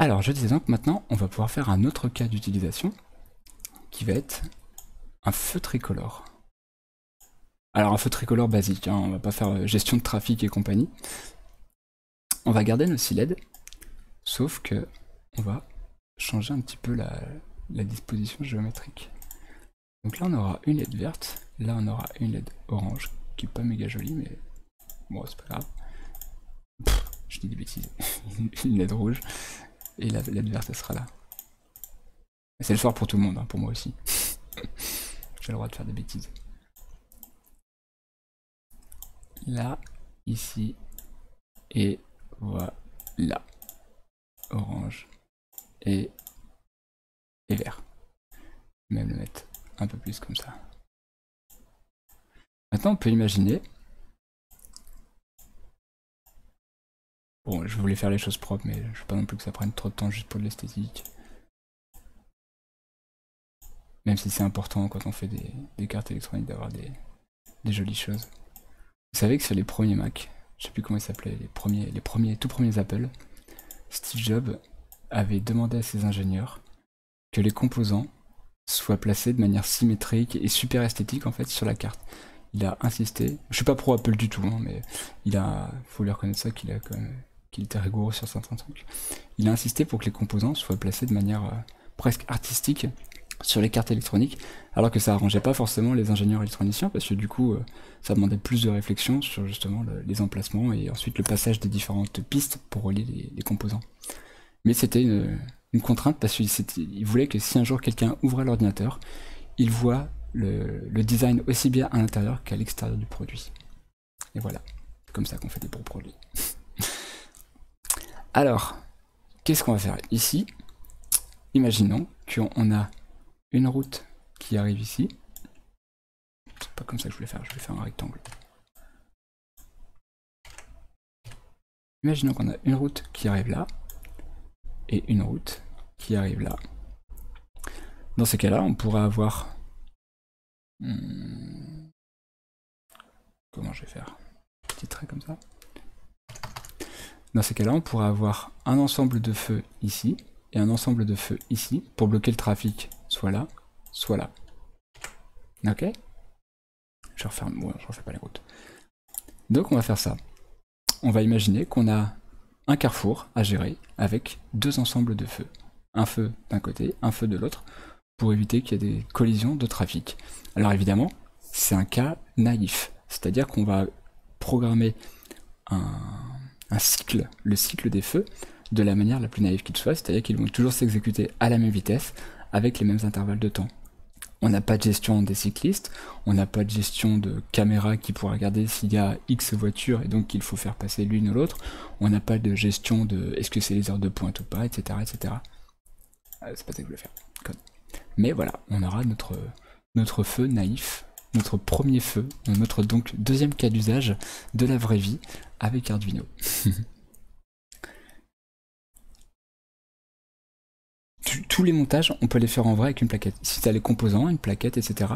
Alors, je disais donc maintenant, on va pouvoir faire un autre cas d'utilisation qui va être un feu tricolore. Alors, un feu tricolore basique, hein, on va pas faire gestion de trafic et compagnie. On va garder nos 6 LED, sauf que on va changer un petit peu la disposition géométrique. Donc là, on aura une LED verte, là, on aura une LED orange, qui est pas méga jolie, mais bon, c'est pas grave. Je dis des bêtises. Une LED rouge, et la LED verte, elle sera là. C'est le soir pour tout le monde, hein, pour moi aussi. J'ai le droit de faire des bêtises. Là, ici, et voilà. Orange et vert. Même le mettre un peu plus comme ça. Maintenant, on peut imaginer... Bon, je voulais faire les choses propres, mais je veux pas non plus que ça prenne trop de temps juste pour de l'esthétique. Même si c'est important quand on fait des cartes électroniques d'avoir des jolies choses. Vous savez que sur les premiers Mac, je sais plus comment ils s'appelaient, les tout premiers Apple, Steve Jobs avait demandé à ses ingénieurs que les composants soient placés de manière symétrique et super esthétique en fait sur la carte. Il a insisté, je suis pas pro Apple du tout, hein, mais faut lui reconnaître ça qu'il était rigoureux sur certains trucs. Il a insisté pour que les composants soient placés de manière presque artistique sur les cartes électroniques, alors que ça arrangeait pas forcément les ingénieurs électroniciens, parce que du coup ça demandait plus de réflexion sur justement les emplacements et ensuite le passage des différentes pistes pour relier les composants. Mais c'était une contrainte parce qu'il voulait que si un jour quelqu'un ouvrait l'ordinateur, il voit le design aussi bien à l'intérieur qu'à l'extérieur du produit. Et voilà, c'est comme ça qu'on fait des bons produits. Alors, qu'est-ce qu'on va faire ici? Imaginons qu'on a une route qui arrive ici. C'est pas comme ça que je voulais faire un rectangle. Imaginons qu'on a une route qui arrive là, et une route qui arrive là. Dans ces cas-là, on pourra avoir... Comment je vais faire? Petit trait comme ça. Dans ces cas-là, on pourra avoir un ensemble de feux ici, et un ensemble de feux ici, pour bloquer le trafic, soit là, soit là. Ok? Je referme, bon, je refais pas les routes. Donc on va faire ça. On va imaginer qu'on a un carrefour à gérer avec deux ensembles de feux. Un feu d'un côté, un feu de l'autre, pour éviter qu'il y ait des collisions de trafic. Alors évidemment, c'est un cas naïf. C'est-à-dire qu'on va programmer un cycle, le cycle des feux, de la manière la plus naïve qu'il soit, c'est-à-dire qu'ils vont toujours s'exécuter à la même vitesse, avec les mêmes intervalles de temps. On n'a pas de gestion des cyclistes, on n'a pas de gestion de caméra qui pourra regarder s'il y a X voitures et donc qu'il faut faire passer l'une ou l'autre, on n'a pas de gestion de est-ce que c'est les heures de pointe ou pas, etc. etc. C'est pas ça que je voulais faire. Code. Mais voilà, on aura notre feu naïf, notre premier feu, notre donc deuxième cas d'usage de la vraie vie avec Arduino. Tous les montages, on peut les faire en vrai avec une plaquette. Si tu as les composants, une plaquette, etc.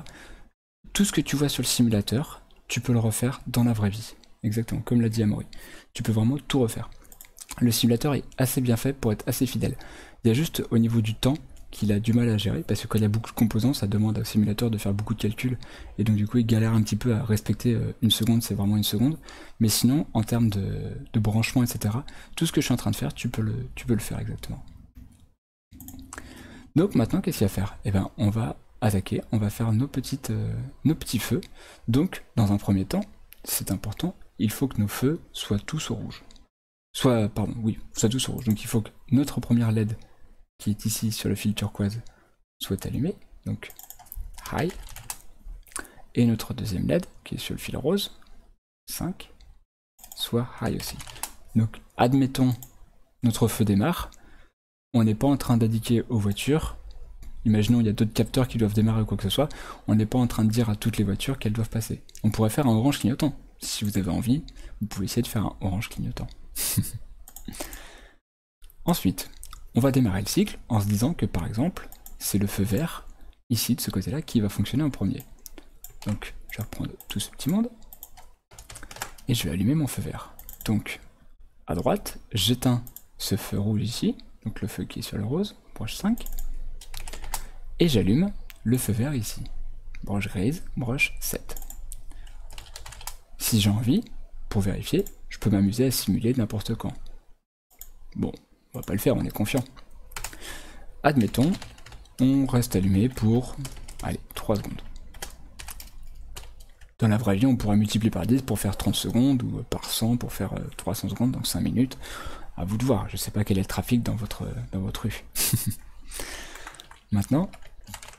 Tout ce que tu vois sur le simulateur, tu peux le refaire dans la vraie vie. Exactement, comme l'a dit Amaury. Tu peux vraiment tout refaire. Le simulateur est assez bien fait pour être assez fidèle. Il y a juste au niveau du temps qu'il a du mal à gérer, parce que quand il y a beaucoup de composants, ça demande au simulateur de faire beaucoup de calculs, et donc du coup il galère un petit peu à respecter une seconde, c'est vraiment une seconde. Mais sinon, en termes de branchement, etc., tout ce que je suis en train de faire, tu peux le faire exactement. Donc maintenant, qu'est-ce qu'il y a à faire? Eh bien, on va attaquer, on va faire nos petits feux. Donc, dans un premier temps, c'est important, il faut que nos feux soient tous au rouge. Soient tous au rouge. Donc il faut que notre première LED, qui est ici sur le fil turquoise, soit allumée. Donc, high. Et notre deuxième LED, qui est sur le fil rose, 5, soit high aussi. Donc, admettons, notre feu démarre. On n'est pas en train d'indiquer aux voitures, imaginons il y a d'autres capteurs qui doivent démarrer ou quoi que ce soit, on n'est pas en train de dire à toutes les voitures qu'elles doivent passer. On pourrait faire un orange clignotant. Si vous avez envie, vous pouvez essayer de faire un orange clignotant. Ensuite, on va démarrer le cycle en se disant que par exemple, c'est le feu vert, ici de ce côté-là, qui va fonctionner en premier. Donc je vais reprendre tout ce petit monde, et je vais allumer mon feu vert. Donc, à droite, j'éteins ce feu rouge ici, donc le feu qui est sur le rose, broche 5, et j'allume le feu vert ici, broche grise, broche 7. Si j'ai envie, pour vérifier, je peux m'amuser à simuler n'importe quand. Bon, on va pas le faire, on est confiant. Admettons, on reste allumé pour, allez, 3 secondes. Dans la vraie vie, on pourrait multiplier par 10 pour faire 30 secondes, ou par 100 pour faire 300 secondes, donc 5 minutes. À vous de voir, je sais pas quel est le trafic dans votre rue. Maintenant,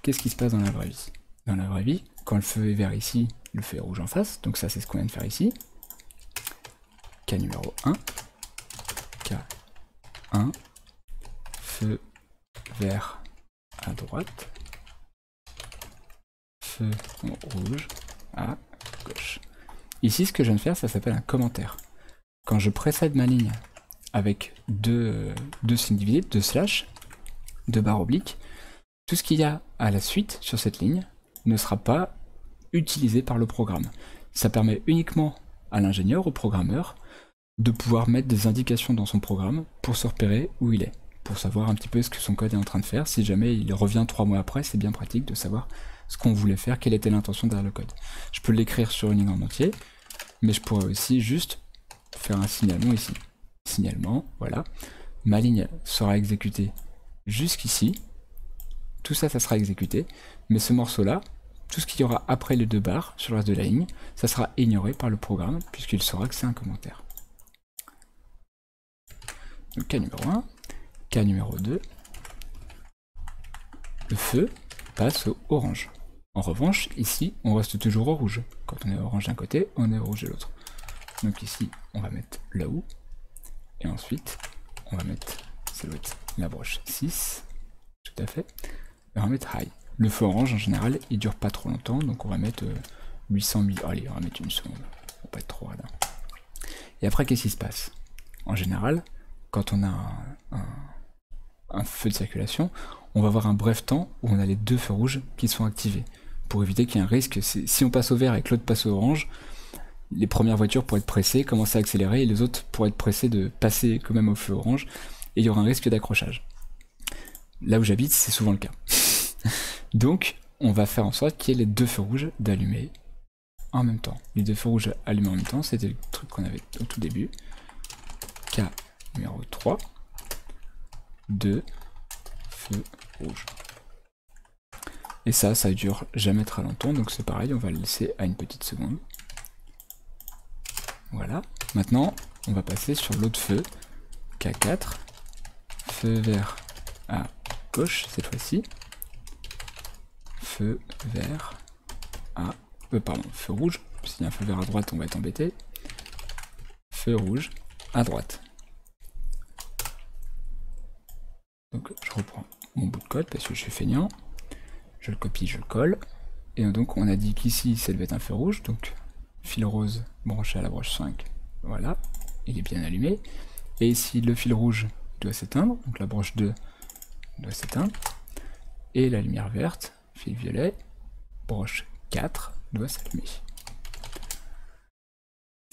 qu'est-ce qui se passe dans la vraie vie? Dans la vraie vie, quand le feu est vert ici, le feu est rouge en face, donc ça c'est ce qu'on vient de faire ici. Cas numéro 1, K1, feu vert à droite, feu rouge à gauche. Ici, ce que je viens de faire, ça s'appelle un commentaire. Quand je précède ma ligne avec deux signes divisés, 2 slash, 2 barres obliques, tout ce qu'il y a à la suite sur cette ligne ne sera pas utilisé par le programme. Ça permet uniquement à l'ingénieur, au programmeur, de pouvoir mettre des indications dans son programme pour se repérer où il est, pour savoir un petit peu ce que son code est en train de faire. Si jamais il revient 3 mois après, c'est bien pratique de savoir ce qu'on voulait faire, quelle était l'intention derrière le code. Je peux l'écrire sur une ligne en entier, mais je pourrais aussi juste faire un signalement ici. Signalement, voilà. Ma ligne sera exécutée jusqu'ici. Tout ça, ça sera exécuté. Mais ce morceau-là, tout ce qu'il y aura après les 2 barres sur le reste de la ligne, ça sera ignoré par le programme, puisqu'il saura que c'est un commentaire. Donc, cas numéro 1. Cas numéro 2. Le feu passe au orange. En revanche, ici, on reste toujours au rouge. Quand on est orange d'un côté, on est rouge de l'autre. Donc ici, on va mettre là où. Et ensuite, on va mettre, ça doit être la broche 6. Tout à fait. Et on va mettre high. Le feu orange, en général, il dure pas trop longtemps. Donc on va mettre 800 000. Allez, on va mettre 1 seconde. On va pas être trop radin. Et après, qu'est-ce qui se passe? En général, quand on a un feu de circulation, on va avoir un bref temps où on a les 2 feux rouges qui sont activés. Pour éviter qu'il y ait un risque, si on passe au vert et que l'autre passe au orange, les premières voitures pourraient être pressées, commencer à accélérer, et les autres pourraient être pressées de passer quand même au feu orange, et il y aura un risque d'accrochage. Là où j'habite, c'est souvent le cas. Donc, on va faire en sorte qu'il y ait les 2 feux rouges d'allumer en même temps. Les 2 feux rouges allumés en même temps, c'était le truc qu'on avait au tout début. Cas numéro 3, 2 feux rouges. Et ça dure jamais très longtemps, donc c'est pareil, on va le laisser à une petite seconde. Voilà. Maintenant, on va passer sur l'autre feu, K4, feu vert à gauche cette fois-ci, feu vert à... feu rouge, s'il y a un feu vert à droite, on va être embêté. Feu rouge à droite. Donc je reprends mon bout de code parce que je suis feignant. Je le copie, je le colle. Et donc on a dit qu'ici ça devait être un feu rouge, donc fil rose branché à la broche 5. Voilà, il est bien allumé. Et ici le fil rouge doit s'éteindre, donc la broche 2 doit s'éteindre. Et la lumière verte, fil violet, broche 4 doit s'allumer.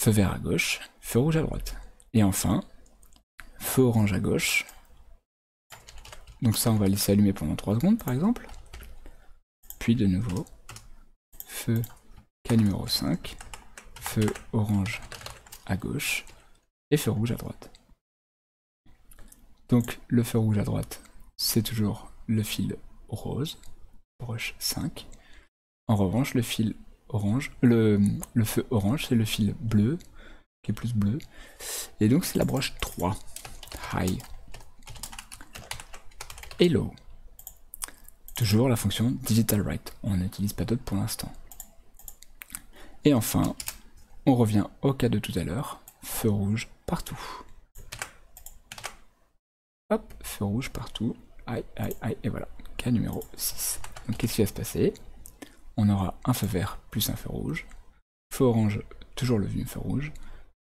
Feu vert à gauche, feu rouge à droite. Et enfin, feu orange à gauche. Donc ça on va laisser allumer pendant 3 secondes par exemple. Puis de nouveau, feu cas numéro 5, feu orange à gauche et feu rouge à droite. Donc le feu rouge à droite, c'est toujours le fil rose, broche 5. En revanche, le fil orange, le feu orange, c'est le fil bleu, qui est plus bleu. Et donc c'est la broche 3, high. Et low. Toujours la fonction digital write, on n'utilise pas d'autre pour l'instant. Et enfin, on revient au cas de tout à l'heure, feu rouge partout. Hop, feu rouge partout, aïe, aïe, aïe, et voilà, cas numéro 6. Donc qu'est-ce qui va se passer? On aura un feu vert plus un feu rouge, feu orange, toujours le feu rouge,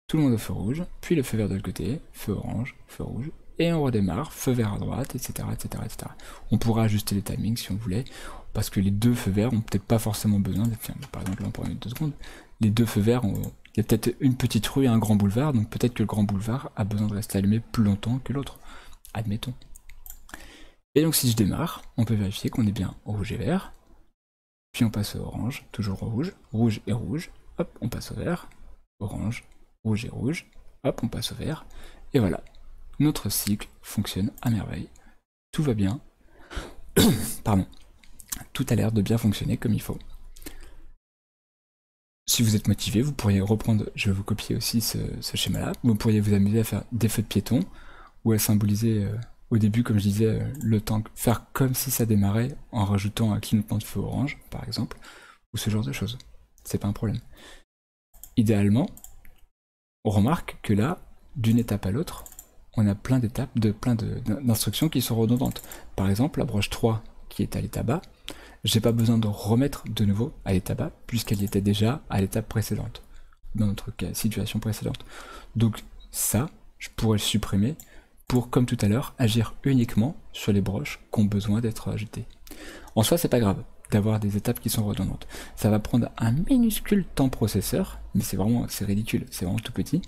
tout le monde au feu rouge, puis le feu vert de l'autre côté, feu orange, feu rouge, et on redémarre, feu vert à droite, etc., etc., etc. On pourra ajuster les timings si on voulait, parce que les 2 feux verts ont peut-être pas forcément besoin d'être, tiens, par exemple là on pourrait mettre 2 secondes, les 2 feux verts, il y a peut-être une petite rue et un grand boulevard, donc peut-être que le grand boulevard a besoin de rester allumé plus longtemps que l'autre, admettons. Et donc si je démarre, on peut vérifier qu'on est bien au rouge et vert, puis on passe au orange, toujours au rouge, rouge et rouge, hop, on passe au vert, orange, rouge et rouge, hop, on passe au vert, et voilà, notre cycle fonctionne à merveille, tout va bien, pardon, tout a l'air de bien fonctionner comme il faut. Si vous êtes motivé, vous pourriez reprendre, je vais vous copier aussi ce schéma-là, vous pourriez vous amuser à faire des feux de piétons, ou à symboliser au début, comme je disais, le temps, faire comme si ça démarrait en rajoutant un clignotement de feu orange, par exemple, ou ce genre de choses. C'est pas un problème. Idéalement, on remarque que là, d'une étape à l'autre, on a plein d'étapes, plein d'instructions qui sont redondantes. Par exemple, la broche 3 qui est à l'état bas, j'ai pas besoin de remettre de nouveau à l'état bas, puisqu'elle était déjà à l'étape précédente, dans notre situation précédente. Donc ça, je pourrais le supprimer pour, comme tout à l'heure, agir uniquement sur les broches qui ont besoin d'être ajoutées. En soi, c'est pas grave d'avoir des étapes qui sont redondantes. Ça va prendre un minuscule temps processeur, mais c'est ridicule, c'est vraiment tout petit,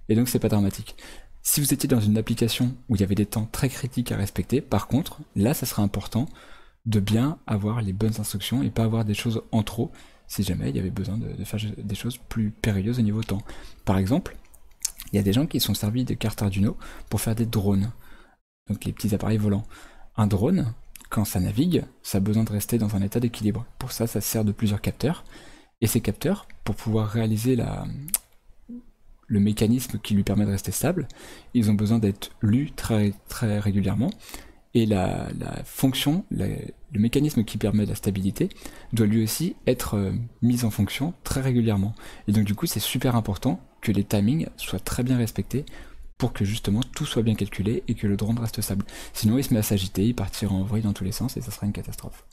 et donc c'est pas dramatique. Si vous étiez dans une application où il y avait des temps très critiques à respecter, par contre, là, ça sera important de bien avoir les bonnes instructions et pas avoir des choses en trop, si jamais il y avait besoin de faire des choses plus périlleuses au niveau temps. Par exemple, il y a des gens qui sont servis de cartes Arduino pour faire des drones, donc les petits appareils volants. Un drone, quand ça navigue, ça a besoin de rester dans un état d'équilibre. Pour ça, ça sert de plusieurs capteurs, et ces capteurs, pour pouvoir réaliser le mécanisme qui lui permet de rester stable, ils ont besoin d'être lus très, très régulièrement, et la fonction, le mécanisme qui permet la stabilité, doit lui aussi être mis en fonction très régulièrement. Et donc du coup, c'est super important que les timings soient très bien respectés pour que justement tout soit bien calculé et que le drone reste stable. Sinon il se met à s'agiter, il partira en vrille dans tous les sens et ça sera une catastrophe.